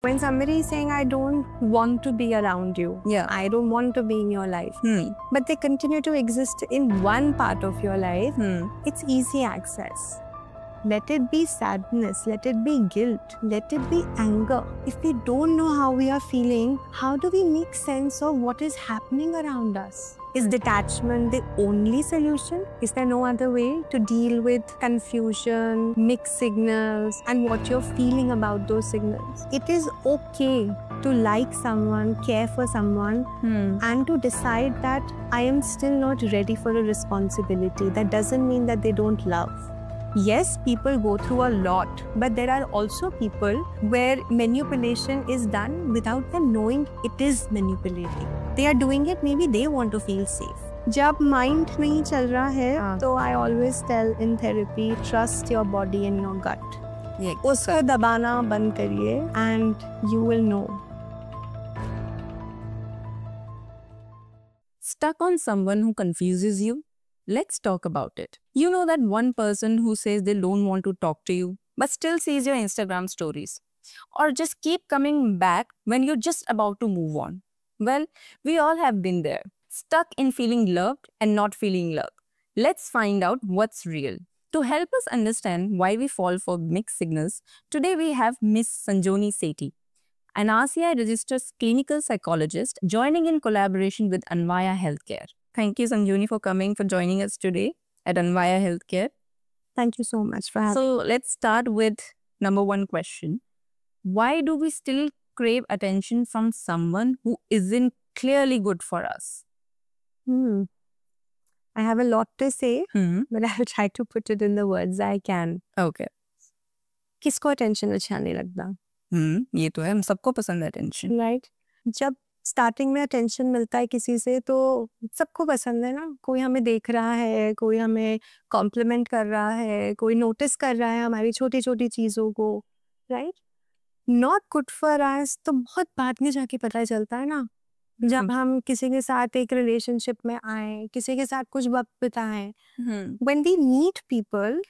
When somebody is saying, I don't want to be around you, I don't want to be in your life, but they continue to exist in one part of your life, it's easy access. Let it be sadness, let it be guilt, let it be anger. If we don't know how we are feeling, how do we make sense of what is happening around us? Is detachment the only solution? Is there no other way to deal with confusion, mixed signals, and what you're feeling about those signals? It is okay to like someone, care for someone, and to decide that I am still not ready for a responsibility. That doesn't mean that they don't love. Yes, people go through a lot, but there are also people where manipulation is done without them knowing it is manipulating. They are doing it, maybe they want to feel safe. जब mind नहीं चल रहा है, तो I always tell in therapy, trust your body and your gut. उसको दबाना बंद करिए and you will know. Stuck on someone who confuses you? Let's talk about it. You know that one person who says they don't want to talk to you, but still sees your Instagram stories, or just keep coming back when you're just about to move on. Well, we all have been there, stuck in feeling loved and not feeling loved. Let's find out what's real. To help us understand why we fall for mixed signals, today we have Miss Sanjoni Sethi, an RCI registered clinical psychologist joining in collaboration with Anvaya Healthcare. Thank you, Sanjoni, for joining us today at Anvaya Healthcare. Thank you so much for having me. So let's start with number one question. Why do we still crave attention from someone who isn't clearly good for us? I have a lot to say, but I will try to put it in the words I can. Okay. किसको attention अच्छा नहीं लगता? ये तो है, हम सबको पसंद है attention. Right? जब स्टार्टिंग में अटेंशन मिलता है किसी से तो सबको पसंद है ना. कोई हमें देख रहा है, कोई हमें कॉम्प्लीमेंट कर रहा है, कोई नोटिस कर रहा है हमारी छोटी छोटी चीज़ों को. Right? Not good for us तो बहुत बाद में जाके पता चलता है ना. जब हम किसी के साथ एक रिलेशनशिप में आए, किसी के साथ कुछ वक्त बिताएं, when we meet people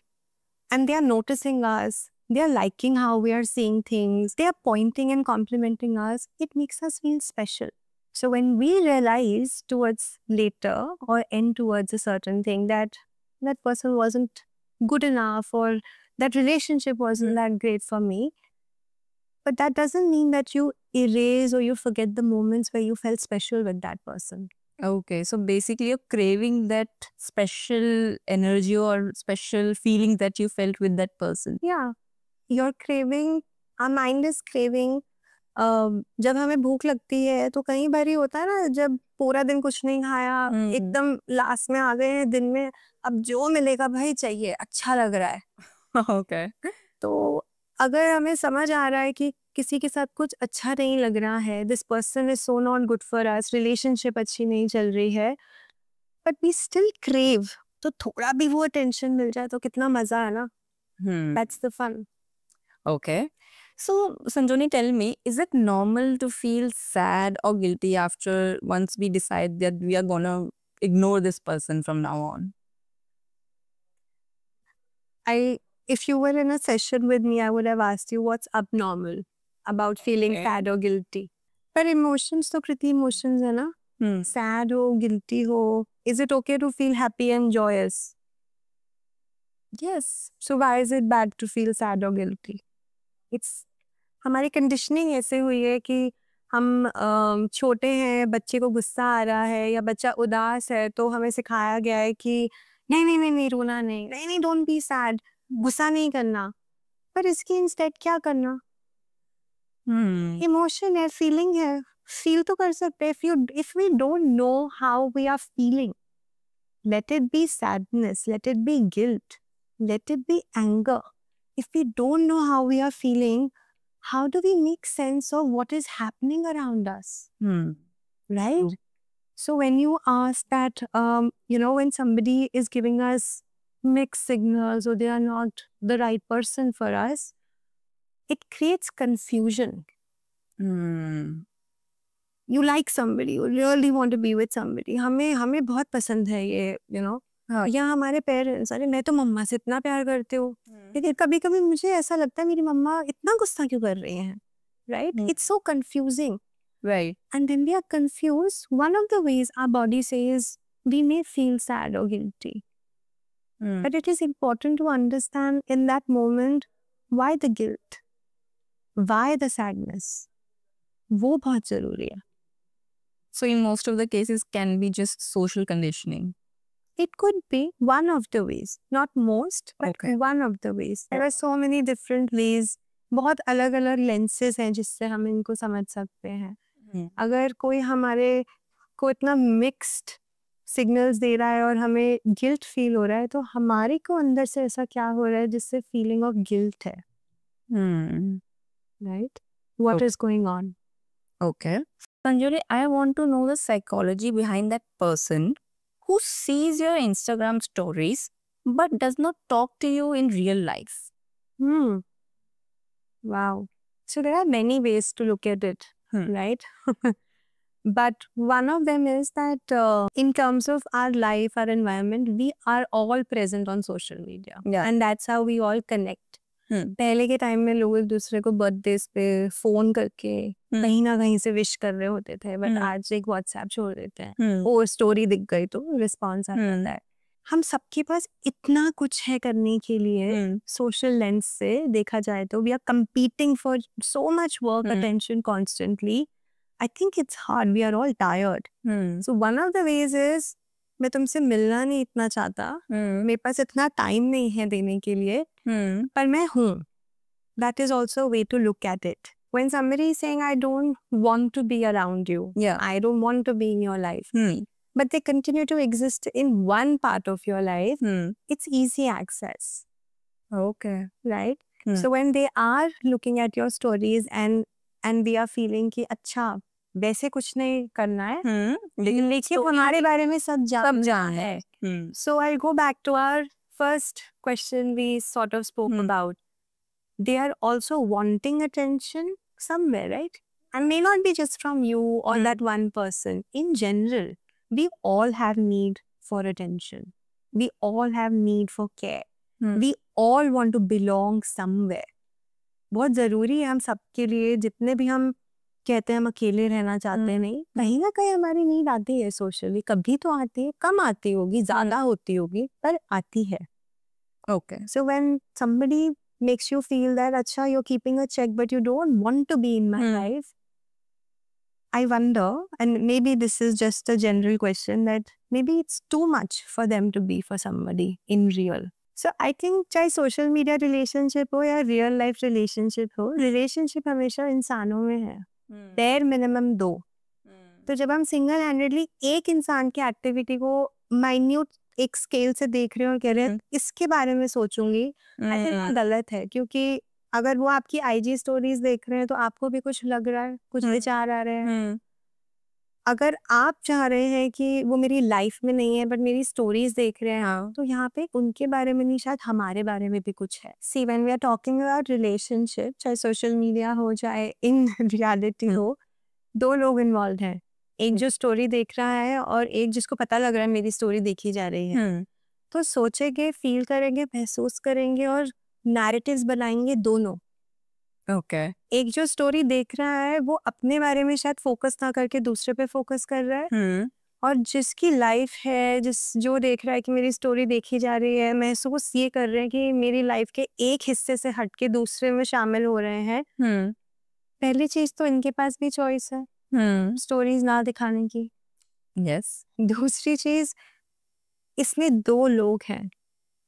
and they are noticing us, they are liking how we are seeing things, they are pointing and complimenting us, it makes us feel special. So when we realize towards later or end towards a certain thing that that person wasn't good enough or that relationship wasn't that great for me, but that doesn't mean that you erase or you forget the moments where you felt special with that person. Okay, so basically you're craving that special energy or special feeling that you felt with that person. Yeah. You're craving, our mind is craving. जब हमें भूख लगती है तो कई बार ही होता है ना, जब पूरा दिन कुछ नहीं खाया, एकदम लास्ट में आ गए हैं दिन में, अब जो मिलेगा भाई चाहिए, अच्छा लग रहा है. Okay. तो अगर हमें समझ आ रहा है कि किसी के साथ कुछ अच्छा नहीं लग रहा है, this person is so not good for us, relationship अच्छी नहीं चल रही है, बट वी स्टिल क्रेव, तो थोड़ा भी वो अटेंशन मिल जाए तो कितना मजा है ना. That's the fun. Okay. So, Sanjoni, tell me, is it normal to feel sad or guilty after once we decide that we are gonna ignore this person from now on? If you were in a session with me, I would have asked you what's abnormal about feeling sad or guilty. But emotions तो कृति emotions है ना. Sad हो, guilty हो. Is it okay to feel happy and joyous? Yes. So why is it bad to feel sad or guilty? हमारी conditioning ऐसे हुई है कि हम छोटे हैं, बच्चे को गुस्सा आ रहा है या बच्चा उदास है तो हमें सिखाया गया है कि नहीं नहीं नहीं नहीं रोना नहीं, नहीं नहीं डोंट बी सैड, गुस्सा नहीं करना. पर इसकी इंस्टेड क्या करना? इमोशन है, फीलिंग है, फील तो कर सकते हैं. If we don't know how we are feeling, let it be sadness, let it be guilt, let it be anger. If we don't know how we are feeling, how do we make sense of what is happening around us? Right? So when you ask that, when somebody is giving us mixed signals or they are not the right person for us, it creates confusion. You like somebody, you really want to be with somebody. हमें बहुत पसंद है ये, या हमारे parents, अरे मैं तो मम्मा से इतना प्यार करती हूँ, लेकिन कभी कभी मुझे ऐसा लगता है मेरी मम्मा इतना गुस्सा क्यों कर रही हैं. right? It's so confusing. Right. And when we are confused, one of the ways our body says we may feel sad or guilty. But it is important to understand in that moment why the guilt, why the sadness. वो बहुत जरूरी है. So in most of the cases can be just social conditioning. It could be one of the ways, not most, but one of the ways. There are so many different ways. बहुत अलग अलग lenses हैं जिससे हम इनको समझ सकते हैं. अगर कोई हमारे को इतना mixed signals दे रहा है और हमें guilt feel हो रहा है, तो हमारे को अंदर से ऐसा क्या हो रहा है जिससे feeling of guilt है. Right? What is going on? Okay. Sanjoli, I want to know the psychology behind that person who sees your Instagram stories but does not talk to you in real life. Wow. So there are many ways to look at it, right? But one of them is that in terms of our life, our environment, we are all present on social media. Yeah. And that's how we all connect. पहले के time में लोग एक दूसरे को birthdays पे phone करके कहीं ना कहीं से विश कर रहे होते थे, बट आज एक व्हाट्सएप छोड़ देते हैं, और स्टोरी दिख गई तो रिस्पॉन्स आ जाता है. हम सबके पास इतना कुछ है करने के लिए. सोशल लेंस से देखा जाए तो we are competing for so much work, attention constantly. I think it's hard, we are all tired. So one of the ways is, मैं तुमसे मिलना नहीं इतना चाहता, मेरे पास इतना टाइम नहीं है देने के लिए, पर मैं हूँ. That is also a way to look at it. When somebody is saying, I don't want to be around you, I don't want to be in your life, but they continue to exist in one part of your life, it's easy access. Okay. Right? So when they are looking at your stories and we are feeling कि अच्छा वैसे कुछ नहीं करना है, लेकिन हमारे बारे में सब जान है. So I'll go back to our first question we sort of spoke about. They are also wanting attention somewhere, right? And may not be just from you or that one person. In general, we all have need for attention. We all have need for care. We all want to belong somewhere. बहुत ज़रूरी है हम सबके लिए. जितने भी हम कहते हैं हम अकेले रहना चाहते हैं, नहीं, कहीं ना कहीं हमारी नीड आती है सोशली. कभी तो आती है, कम आती होगी, ज़्यादा होती होगी, पर आती है. Okay. So when somebody makes you feel that acha you're keeping a check but you don't want to be in my life, I wonder, and maybe this is just a general question, that maybe it's too much for them to be for somebody in real. So I think चाहे social media relationship हो या real life relationship हो, relationship हमेशा इंसानों में है. bare minimum 2. तो जब हम single handedly एक इंसान की एक्टिविटी को minute एक स्केल से देख रहे हैं और कह रहे हैं इसके बारे में सोचूंगी, ऐसे गलत है. क्योंकि अगर वो आपकी आईजी स्टोरीज देख रहे हैं तो आपको भी कुछ लग रहा है, कुछ विचार आ रहे हैं. अगर आप चाह रहे हैं कि वो मेरी लाइफ में नहीं है बट मेरी स्टोरीज देख रहे हैं, तो यहाँ पे उनके बारे में नहीं, शायद हमारे बारे में भी कुछ है. See when we are talking about relationship, चाहे सोशल मीडिया हो चाहे इन रियलिटी हो, 2 लोग इन्वॉल्व हैं. एक जो स्टोरी देख रहा है और एक जिसको पता लग रहा है मेरी स्टोरी देखी जा रही है. तो सोचेंगे, फील करेंगे, महसूस करेंगे और नैरेटिव्स बनाएंगे दोनों. Okay. एक जो स्टोरी देख रहा है वो अपने बारे में शायद फोकस ना करके दूसरे पे फोकस कर रहा है, और जिसकी लाइफ है, जो देख रहा है कि मेरी स्टोरी देखी जा रही है, महसूस ये कर रहे हैं कि मेरी लाइफ के एक हिस्से से हटके दूसरे में शामिल हो रहे हैं. पहली चीज तो इनके पास भी चॉइस है स्टोरीज ना दिखाने की. Yes. दूसरी चीज, इसमें 2 लोग हैं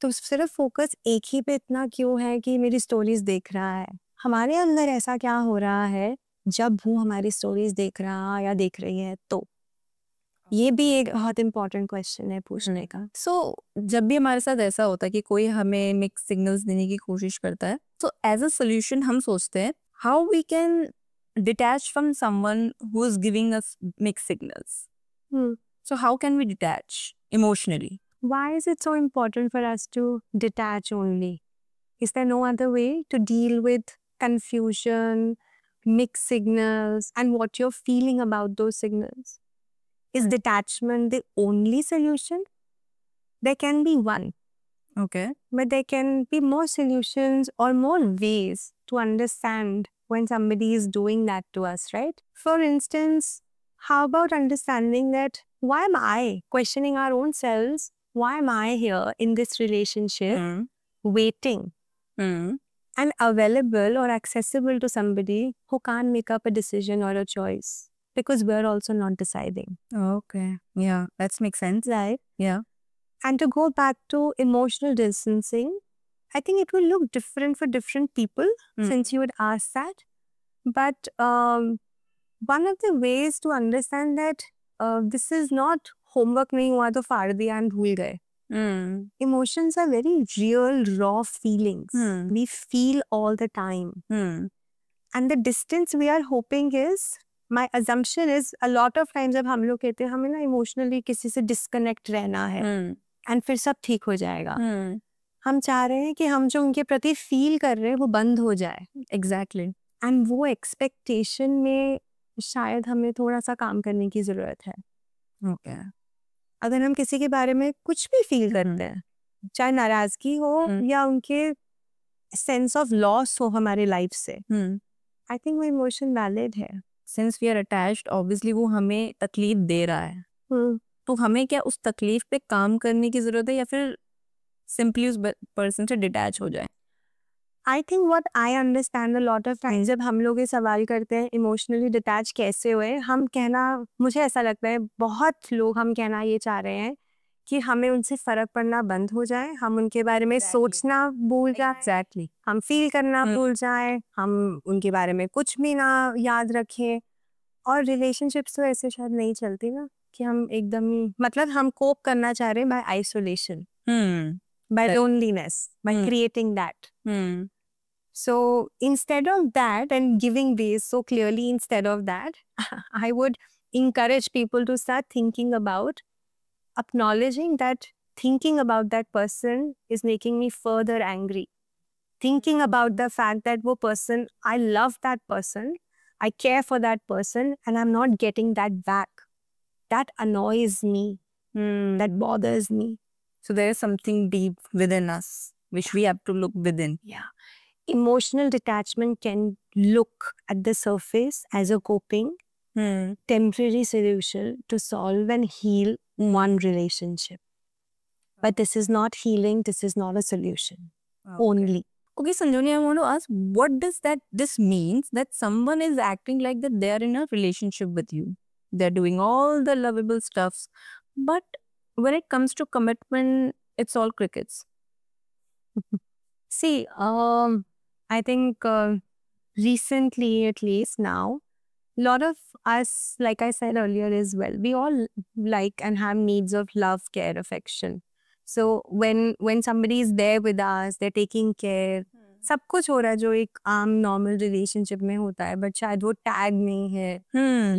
तो सिर्फ फोकस एक ही पे इतना क्यों है कि मेरी स्टोरीज देख रहा है. हमारे अंदर ऐसा क्या हो रहा है जब वो हमारी स्टोरीज देख रहा या देख रही है. तो ये भी एक बहुत इंपॉर्टेंट क्वेश्चन है पूछने का. जब भी हमारे साथ ऐसा होता है कि कोई हमें मिक्स सिग्नल्स देने की कोशिश करता है, तो एज अ सोल्यूशन हम सोचते हैं how we can detach from someone who is giving us mixed signals. So how can we detach emotionally? Why is it so important for us to detach only? Is there no other way to deal with confusion, mixed signals, and what you're feeling about those signals? Is detachment the only solution? There can be one. Okay. But there can be more solutions or more ways to understand when somebody is doing that to us, right? For instance, how about understanding that why am I questioning our own selves? Why am I here in this relationship waiting and available or accessible to somebody who can't make up a decision or a choice? Because we're also not deciding. Okay. Yeah, that makes sense. Right? Yeah. And to go back to emotional distancing, I think it will look different for different people since you would ask that. But one of the ways to understand that this is not homework nahi hua to faad diya and bhul gaye. Emotions are very real, raw feelings. We feel all the time. And the distance we are hoping is, my assumption is, a lot of times जब हम लोग कहते हैं हमें ना emotionally किसी से disconnect रहना है and फिर सब ठीक हो जाएगा. हम चाह रहे हैं कि हम जो उनके प्रति feel कर रहे हैं वो बंद हो जाए. Exactly. And वो expectation में शायद हमें थोड़ा सा काम करने की ज़रूरत है. Okay. अगर हम किसी के बारे में कुछ भी feel करते हैं, चाहे नाराज़गी हो या उनके sense of loss हो हमारे life से, I think वो emotion valid है. Since we are attached, obviously वो हमें तकलीफ दे रहा है. तो हमें क्या उस तकलीफ पे काम करने की ज़रूरत है या फिर simply उस person से detach हो जाए? I think what I understand a lot of times जब हम लोग ये सवाल करते हैं emotionally detached कैसे हुए, हम कहना, मुझे ऐसा लगता है बहुत लोग हम कहना ये चाह रहे हैं कि हमें उनसे फ़र्क पड़ना बंद हो जाए, हम उनके बारे में सोचना भूल जाए. Exactly. हम फील करना भूल जाए, हम उनके बारे में कुछ भी ना याद रखें. और रिलेशनशिप्स तो ऐसे शायद नहीं चलती ना कि हम एकदम, मतलब हम कोप करना चाह रहे हैं by isolation, by loneliness, by creating that. So instead of that and giving ways so clearly, instead of that, I would encourage people to start thinking about acknowledging that thinking about that person is making me further angry. Thinking about the fact that wo person, I love that person, I care for that person, and I'm not getting that back. That annoys me. That bothers me. So there is something deep within us which we have to look within. Yeah. Emotional detachment can look at the surface as a coping, temporary solution to solve and heal one relationship. But this is not healing, this is not a solution. Only. Okay, Sanjoni, I want to ask, what does this means that someone is acting like that they are in a relationship with you? They're doing all the lovable stuffs, but when it comes to commitment, it's all crickets. See, I think recently, at least now, a lot of us, like I said earlier as well, we all like and have needs of love, care, affection. So when somebody is there with us, they're taking care, सब कुछ हो रहा है जो एक आम normal relationship में होता है, बट शायद वो टैग नहीं है,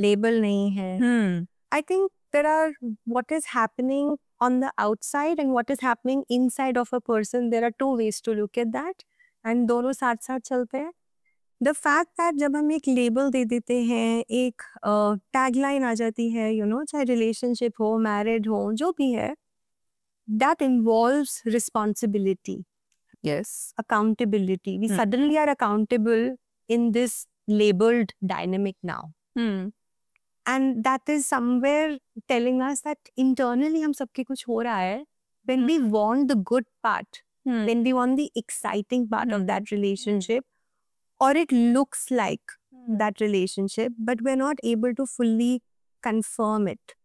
लेबल नहीं है. I think there are what is happening on the outside and what is happening inside of a person. There are two ways to look at that, and दोनों साथ साथ चलते हैं. The fact that जब हम एक लेबल दे देते हैं, एक टैगलाइन आ जाती है, चाहे रिलेशनशिप हो, मैरिड हो, जो भी है, that involves responsibility. Yes. Accountability. We suddenly are accountable in this labeled dynamic now. And that is somewhere telling us that internally हम सबके कुछ हो रहा है. When we want the good part, when we want the exciting part of that relationship, or it looks like that relationship, but we're not able to fully confirm it,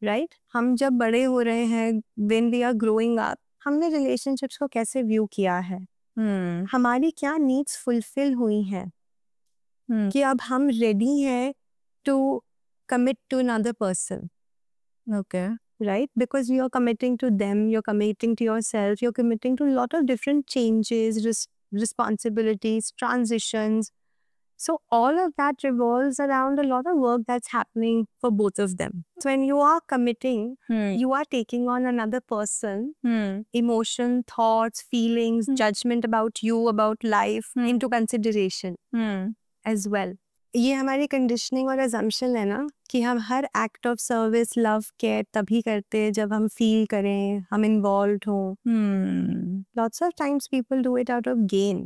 right? हम जब बड़े हो रहे हैं, when we are growing up, हमने relationships को कैसे view किया है? हमारी क्या needs fulfill हुई हैं? कि अब हम ready हैं to commit to another person. Okay. Right? Because you're committing to them, you're committing to yourself, you're committing to a lot of different changes, responsibilities, transitions. So all of that revolves around a lot of work that's happening for both of them. So when you are committing, you are taking on another person, emotion, thoughts, feelings, judgment about you, about life, into consideration as well. ये हमारी conditioning और assumption है ना कि हम हर act of service, love, care तभी करते हैं जब हम feel करें, हम involved हों. Lots of times people do it out of gain.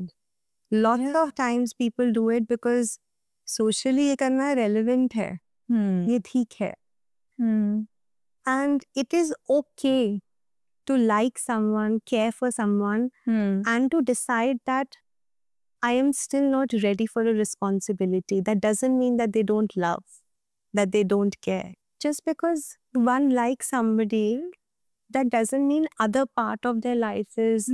Lots of times people do it because socially ये करना relevant है, ये ठीक है. And it is okay to like someone, care for someone, and to decide that I am still not ready for a responsibility. That doesn't mean that they don't love, that they don't care. Just because one likes somebody, that doesn't mean other part of their life is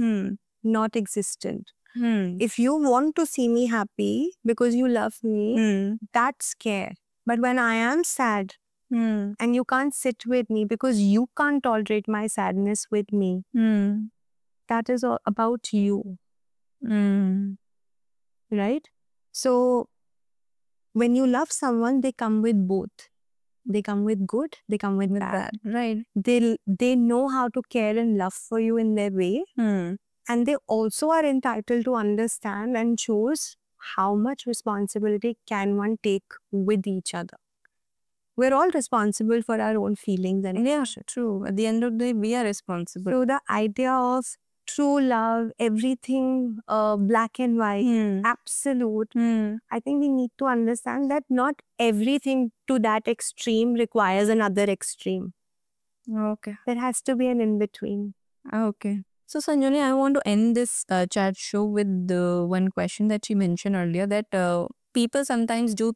not existent. If you want to see me happy because you love me, that's care. But when I am sad and you can't sit with me because you can't tolerate my sadness with me, that is all about you. Right? So when you love someone, they come with both. They come with good, they come with bad. Right. They know how to care and love for you in their way. And they also are entitled to understand and choose how much responsibility can one take with each other. We're all responsible for our own feelings and emotions. True. At the end of the day, we are responsible. So the idea of true love, everything black and white, absolute. I think we need to understand that not everything to that extreme requires another extreme. Okay. There has to be an in-between. Okay. So Sanjoni, I want to end this chat show with one question that she mentioned earlier, that people sometimes do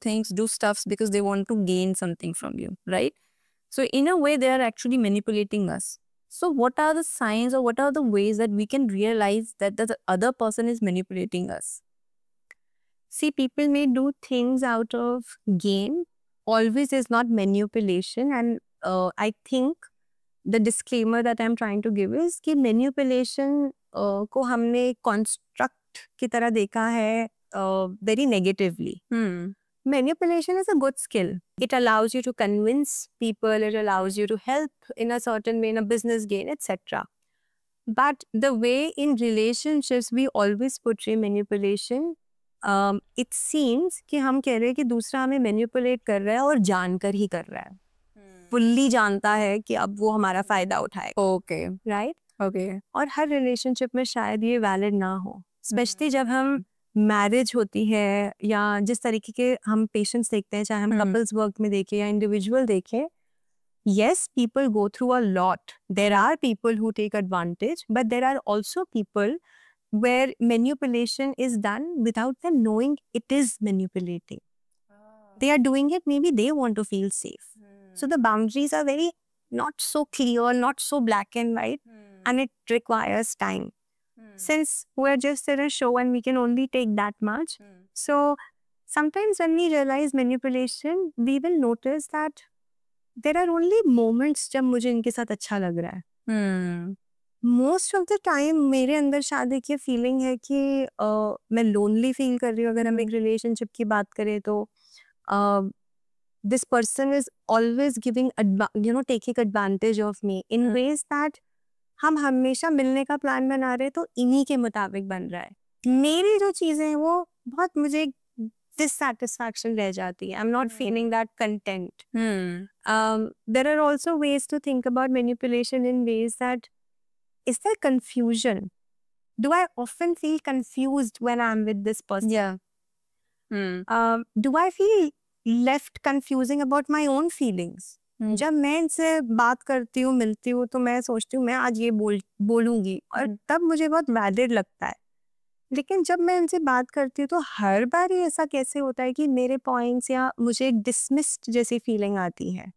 stuffs because they want to gain something from you, right? So in a way, they are actually manipulating us. So what are the signs or what are the ways that we can realize that the other person is manipulating us? See, people may do things out of gain. Always is not manipulation. And I think the disclaimer that I'm trying to give is कि manipulation को हमने construct की तरह देखा है very negatively. Manipulation is a good skill. It allows you to convince people, it allows you to help in a certain way, in a business gain, etc. But the way in relationships we always portray manipulation, it seems कि हम कह रहे हैं कि दूसरा हमें manipulate कर रहा है और जानकर ही कर रहा है. Fully जानता है कि अब वो हमारा फायदा उठाए. Okay. Right? Okay. और हर relationship में शायद ये valid ना हो. Especially जब हम मैरिज होती है या जिस तरीके के हम पेशेंट्स देखते हैं, चाहे हम कपल्स वर्क में देखें या इंडिविजुअल देखें, yes, people go through a lot. There are people who take advantage, but there are also people where manipulation is done without them knowing it is manipulating. They are doing it, maybe they want to feel safe. So the boundaries are very not so clear, not so black and white, and it requires time. Since we're just in a show and we can only take that much. So sometimes when we realize manipulation, we will notice that there are only moments जब मुझे इनके साथ अच्छा लग रहा है. Most of the time मेरे अंदर शायद एक ये feeling है कि मैं lonely feel कर रही हूँ. अगर हम एक relationship की बात करें तो this person is always giving, taking advantage of me in ways that हम हमेशा मिलने का प्लान बना रहे तो इन्हीं के मुताबिक बन रहा है. मेरी जो चीजें हैं वो बहुत मुझे dissatisfaction रह जाती है. I'm not feeling that content. There are also ways to think about manipulation in ways that, is there confusion? Do I often feel confused when I'm with this person? Yeah. Do I feel left confusing about my own feelings? जब मैं इनसे बात करती हूँ, मिलती हूँ, तो मैं सोचती हूँ मैं आज ये बोलूँगी और तब मुझे बहुत वैलिड लगता है. लेकिन जब मैं इनसे बात करती हूँ तो हर बार ही ऐसा कैसे होता है कि मेरे पॉइंट्स या मुझे एक डिसमिस्ड जैसी फीलिंग आती है.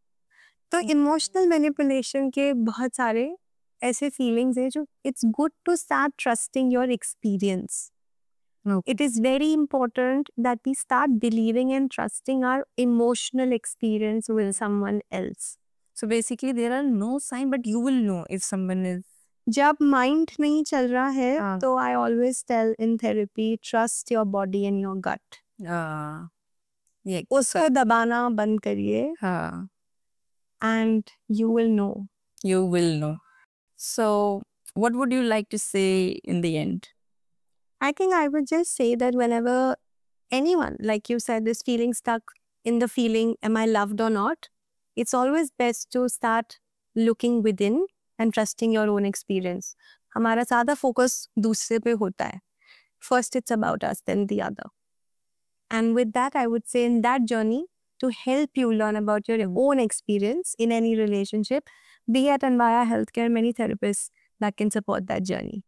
तो इमोशनल मैनिपुलेशन के बहुत सारे ऐसे फीलिंग्स हैं जो it's good to start trusting your experience. It is very important that we start believing and trusting our emotional experience with someone else. So basically there are no signs, but you will know if someone is. जब mind नहीं चल रहा है तो I always tell in therapy, trust your body and your gut. Yeah. उसको दबाना बंद करिए. And you will know. You will know. So what would you like to say in the end? I think I would just say that whenever anyone, like you said, is feeling stuck in the feeling, am I loved or not? It's always best to start looking within and trusting your own experience. हमारा ज़्यादा focus दूसरे पे होता है. First it's about us, then the other. And with that, I would say in that journey, to help you learn about your own experience in any relationship, be at Anvaya Healthcare, many therapists that can support that journey.